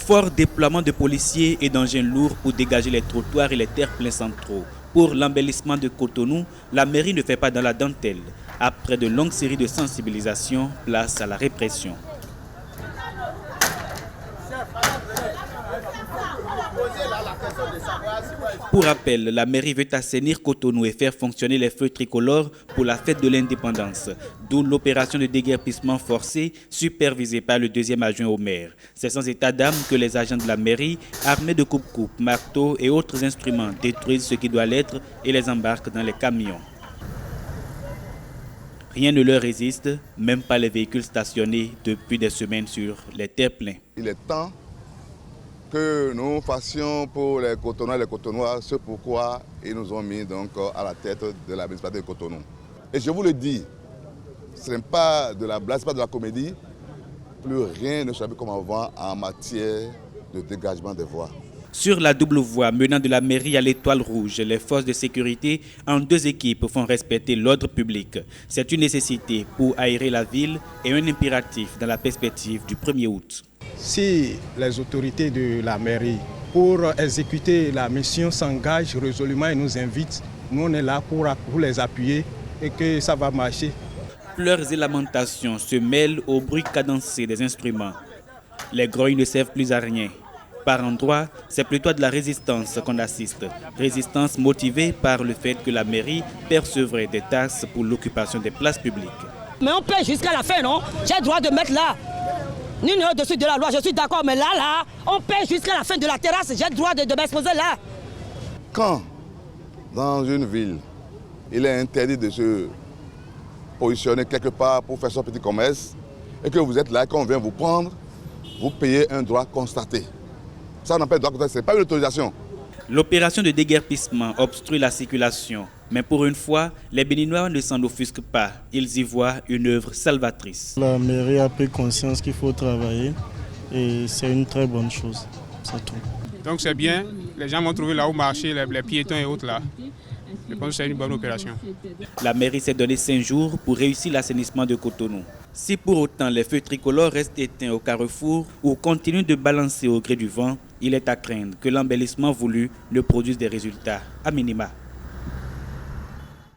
Fort déploiement de policiers et d'engins lourds pour dégager les trottoirs et les terre-pleins centraux. Pour l'embellissement de Cotonou, la mairie ne fait pas dans la dentelle. Après de longues séries de sensibilisation, place à la répression. Pour rappel, la mairie veut assainir Cotonou et faire fonctionner les feux tricolores pour la fête de l'indépendance, d'où l'opération de déguerpissement forcé supervisée par le deuxième adjoint au maire. C'est sans état d'âme que les agents de la mairie, armés de coupe-coupe, marteaux et autres instruments, détruisent ce qui doit l'être et les embarquent dans les camions. Rien ne leur résiste, même pas les véhicules stationnés depuis des semaines sur les terre-pleins. Il est temps que nous fassions pour les Cotonois et les Cotonois ce pourquoi ils nous ont mis donc à la tête de la municipalité de Cotonou. Et je vous le dis, ce n'est pas de la blague, ce n'est pas de la comédie. Plus rien ne s'habille comme avant en matière de dégagement des voies. Sur la double voie menant de la mairie à l'Étoile Rouge, les forces de sécurité en deux équipes font respecter l'ordre public. C'est une nécessité pour aérer la ville et un impératif dans la perspective du 1er août. Si les autorités de la mairie, pour exécuter la mission, s'engagent résolument et nous invitent, nous on est là pour les appuyer et que ça va marcher. Pleurs et lamentations se mêlent au bruit cadencé des instruments. Les grognes ne servent plus à rien. Par endroits, c'est plutôt de la résistance qu'on assiste. Résistance motivée par le fait que la mairie percevrait des taxes pour l'occupation des places publiques. Mais on paie jusqu'à la fin, non? J'ai le droit de mettre là. Nul n'est au-dessus de la loi, je suis d'accord, mais là, on paie jusqu'à la fin de la terrasse, j'ai le droit de m'exposer là. Quand, dans une ville, il est interdit de se positionner quelque part pour faire son petit commerce, et que vous êtes là, qu'on vient vous prendre, vous payez un droit constaté. Ça n'empêche droit constaté, ce n'est pas une autorisation. L'opération de déguerpissement obstrue la circulation. Mais pour une fois, les Béninois ne s'en offusquent pas. Ils y voient une œuvre salvatrice. La mairie a pris conscience qu'il faut travailler et c'est une très bonne chose. C'est tout. Donc c'est bien, les gens vont trouver là où marcher, les piétons et autres là. Je pense que c'est une bonne opération. La mairie s'est donné 5 jours pour réussir l'assainissement de Cotonou. Si pour autant les feux tricolores restent éteints au carrefour ou continuent de balancer au gré du vent, il est à craindre que l'embellissement voulu ne produise des résultats à minima.